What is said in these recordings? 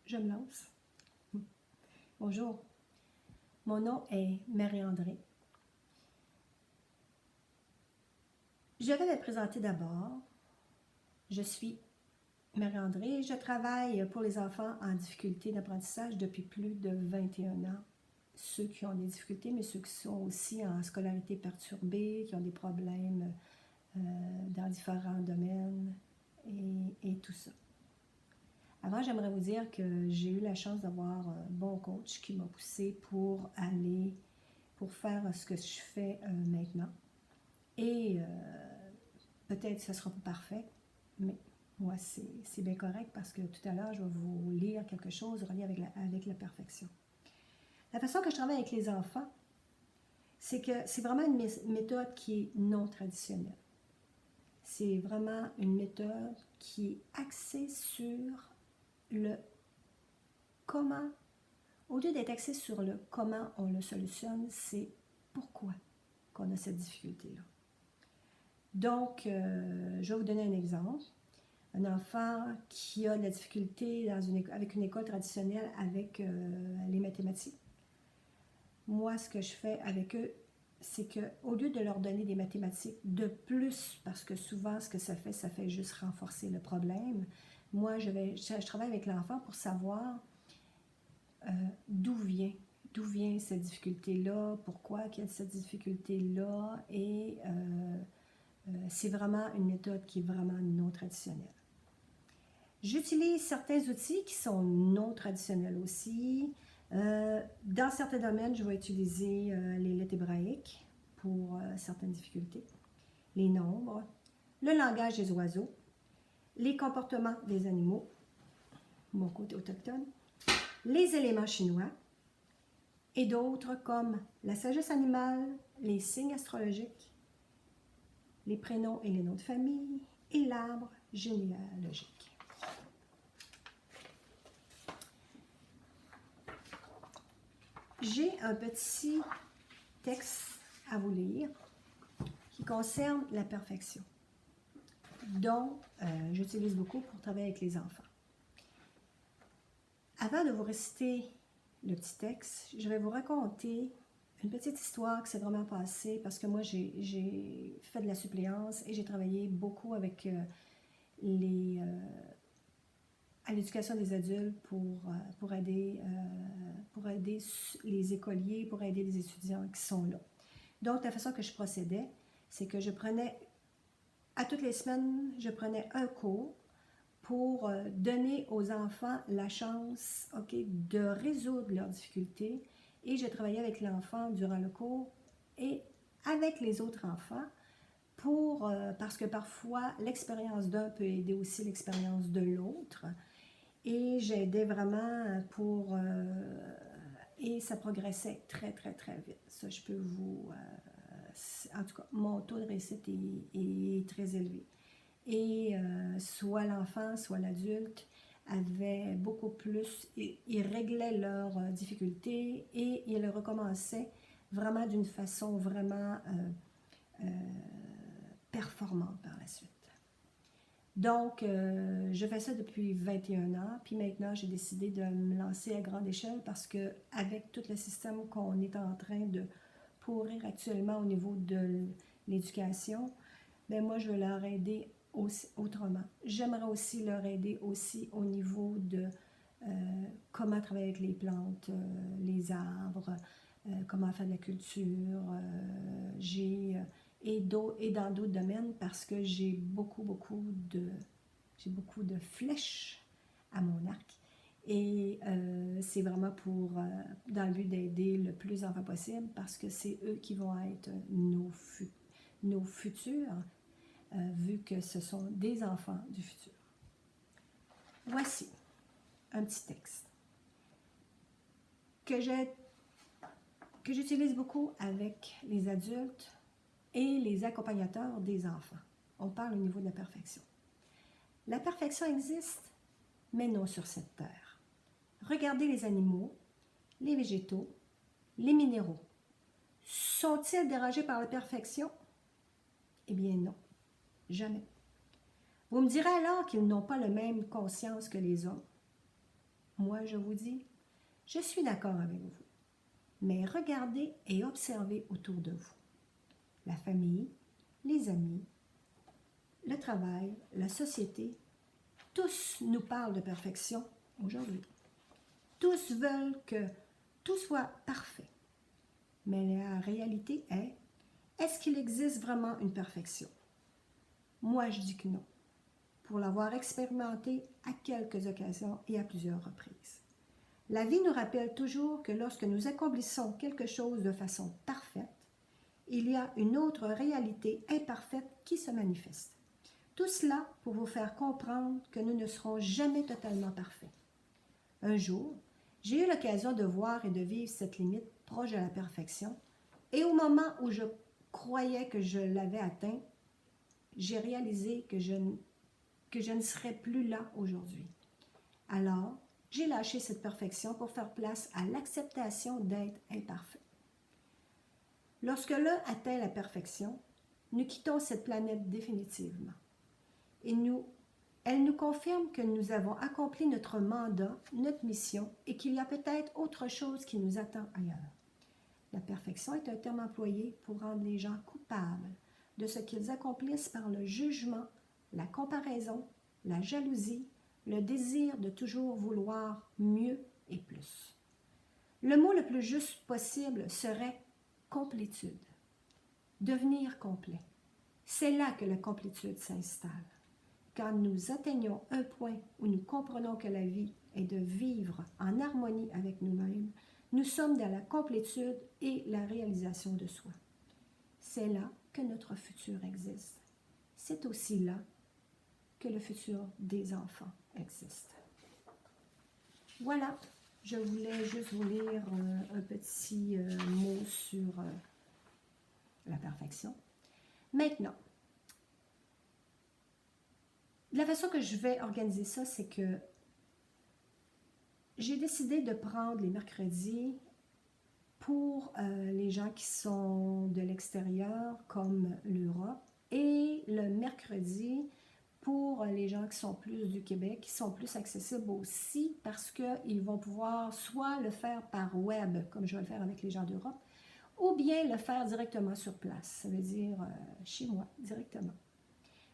je me lance. Bonjour, mon nom est Marie-André. Je vais me présenter d'abord. Je suis Marie-André. Je travaille pour les enfants en difficulté d'apprentissage depuis plus de 21 ans. Ceux qui ont des difficultés, mais ceux qui sont aussi en scolarité perturbée, qui ont des problèmes dans différents domaines et tout ça. Avant, j'aimerais vous dire que j'ai eu la chance d'avoir un bon coach qui m'a poussé pour faire ce que je fais maintenant. Et peut-être que ce ne sera pas parfait, mais moi, c'est bien correct parce que tout à l'heure, je vais vous lire quelque chose relié avec la perfection. La façon que je travaille avec les enfants, c'est que c'est vraiment une méthode qui est non traditionnelle. C'est vraiment une méthode qui est axée sur le comment. Au lieu d'être axé sur le comment on le solutionne, c'est pourquoi qu'on a cette difficulté-là. Donc, je vais vous donner un exemple. Un enfant qui a de la difficulté avec une école traditionnelle avec les mathématiques. Moi, ce que je fais avec eux, c'est qu'au lieu de leur donner des mathématiques de plus, parce que souvent, ce que ça fait juste renforcer le problème, moi, je travaille avec l'enfant pour savoir d'où vient cette difficulté-là, pourquoi il y a cette difficulté-là, et c'est vraiment une méthode qui est vraiment non traditionnelle. J'utilise certains outils qui sont non traditionnels aussi. Dans certains domaines, je vais utiliser les lettres hébraïques pour certaines difficultés, les nombres, le langage des oiseaux, les comportements des animaux, mon côté autochtone, les éléments chinois et d'autres comme la sagesse animale, les signes astrologiques, les prénoms et les noms de famille et l'arbre généalogique. J'ai un petit texte à vous lire qui concerne la perfection, dont j'utilise beaucoup pour travailler avec les enfants. Avant de vous réciter le petit texte, je vais vous raconter une petite histoire qui s'est vraiment passée parce que moi, j'ai fait de la suppléance et j'ai travaillé beaucoup avec à l'éducation des adultes pour aider les écoliers, pour aider les étudiants qui sont là. Donc, la façon que je procédais, c'est que à toutes les semaines, je prenais un cours pour donner aux enfants la chance, de résoudre leurs difficultés. Et je travaillais avec l'enfant durant le cours et avec les autres enfants parce que parfois, l'expérience d'un peut aider aussi l'expérience de l'autre. Et j'aidais vraiment et ça progressait très, très, très vite. Ça, je peux vous... en tout cas, mon taux de réussite est très élevé. Et soit l'enfant, soit l'adulte avaient beaucoup plus... Ils réglaient leurs difficultés et ils recommençaient vraiment d'une façon vraiment performante par la suite. Donc, je fais ça depuis 21 ans, puis maintenant, j'ai décidé de me lancer à grande échelle parce qu'avec tout le système qu'on est en train de pourrir actuellement au niveau de l'éducation, bien moi, je veux leur aider aussi, autrement. J'aimerais aussi leur aider aussi au niveau de comment travailler avec les plantes, les arbres, comment faire de la culture, et dans d'autres domaines parce que j'ai beaucoup de flèches à mon arc. Et c'est vraiment dans le but d'aider le plus d'enfants possible parce que c'est eux qui vont être nos futurs, vu que ce sont des enfants du futur. Voici un petit texte que j'utilise beaucoup avec les adultes et les accompagnateurs des enfants. On parle au niveau de la perfection. La perfection existe, mais non sur cette terre. Regardez les animaux, les végétaux, les minéraux. Sont-ils dérangés par la perfection? Eh bien non, jamais. Vous me direz alors qu'ils n'ont pas la même conscience que les hommes. moi je vous dis, je suis d'accord avec vous. Mais regardez et observez autour de vous. La famille, les amis, le travail, la société, tous nous parlent de perfection aujourd'hui. Tous veulent que tout soit parfait. Mais la réalité est-ce qu'il existe vraiment une perfection? Moi, je dis que non, pour l'avoir expérimenté à quelques occasions et à plusieurs reprises. La vie nous rappelle toujours que lorsque nous accomplissons quelque chose de façon parfaite, il y a une autre réalité imparfaite qui se manifeste. Tout cela pour vous faire comprendre que nous ne serons jamais totalement parfaits. Un jour, j'ai eu l'occasion de voir et de vivre cette limite proche de la perfection, et au moment où je croyais que je l'avais atteint, j'ai réalisé que je ne serais plus là aujourd'hui. Alors, j'ai lâché cette perfection pour faire place à l'acceptation d'être imparfait. Lorsque l'un atteint la perfection, nous quittons cette planète définitivement. Elle nous confirme que nous avons accompli notre mandat, notre mission, et qu'il y a peut-être autre chose qui nous attend ailleurs. La perfection est un terme employé pour rendre les gens coupables de ce qu'ils accomplissent par le jugement, la comparaison, la jalousie, le désir de toujours vouloir mieux et plus. Le mot le plus juste possible serait complétude. Devenir complet. C'est là que la complétude s'installe. Quand nous atteignons un point où nous comprenons que la vie est de vivre en harmonie avec nous-mêmes, nous sommes dans la complétude et la réalisation de soi. C'est là que notre futur existe. C'est aussi là que le futur des enfants existe. Voilà, je voulais juste vous lire un petit mot sur la perfection. Maintenant, la façon que je vais organiser ça, c'est que j'ai décidé de prendre les mercredis pour les gens qui sont de l'extérieur, comme l'Europe, et le mercredi pour les gens qui sont plus du Québec, qui sont plus accessibles aussi, parce qu'ils vont pouvoir soit le faire par web, comme je vais le faire avec les gens d'Europe, ou bien le faire directement sur place, ça veut dire chez moi, directement.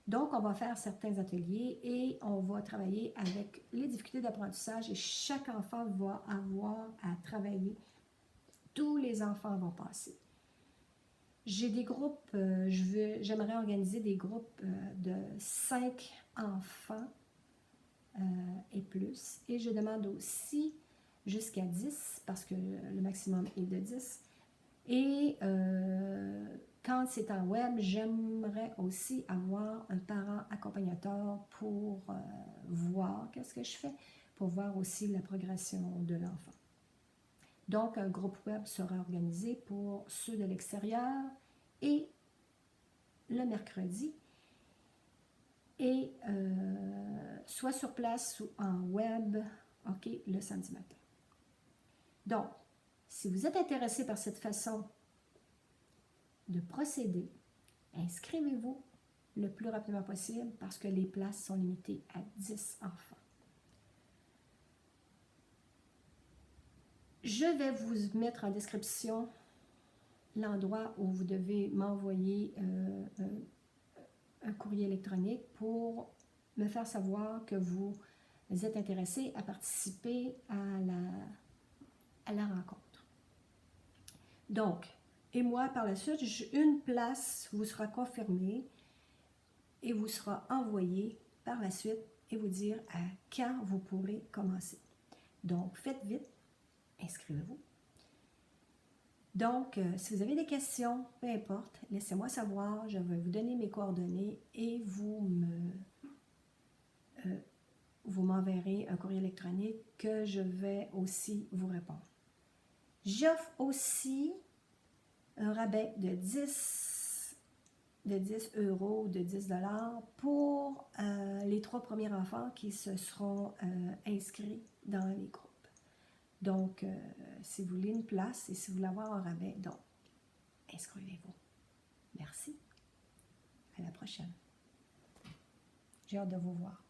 Donc, on va faire certains ateliers et on va travailler avec les difficultés d'apprentissage et chaque enfant va avoir à travailler. Tous les enfants vont passer. J'ai des groupes, j'aimerais organiser des groupes de 5 enfants et plus. Et je demande aussi jusqu'à 10 parce que le maximum est de 10. Et quand c'est en web, j'aimerais aussi avoir un parent accompagnateur pour voir qu'est-ce que je fais, pour voir aussi la progression de l'enfant. Donc, un groupe web sera organisé pour ceux de l'extérieur et le mercredi, et soit sur place ou en web, ok, le samedi matin. Donc, si vous êtes intéressé par cette façon de procéder, inscrivez-vous le plus rapidement possible parce que les places sont limitées à 10 enfants. Je vais vous mettre en description l'endroit où vous devez m'envoyer un courrier électronique pour me faire savoir que vous êtes intéressé à participer à la rencontre. Donc, et moi, par la suite, une place vous sera confirmée et vous sera envoyée par la suite et vous dire à quand vous pourrez commencer. Donc, faites vite, inscrivez-vous. Donc, si vous avez des questions, peu importe, laissez-moi savoir, je vais vous donner mes coordonnées et vous m'enverrez un courrier électronique que je vais aussi vous répondre. J'offre aussi un rabais de 10 euros, de 10 $ pour les 3 premiers enfants qui se seront inscrits dans les groupes. Donc, si vous voulez une place et si vous voulez avoir un rabais, donc, inscrivez-vous. Merci. À la prochaine. J'ai hâte de vous voir.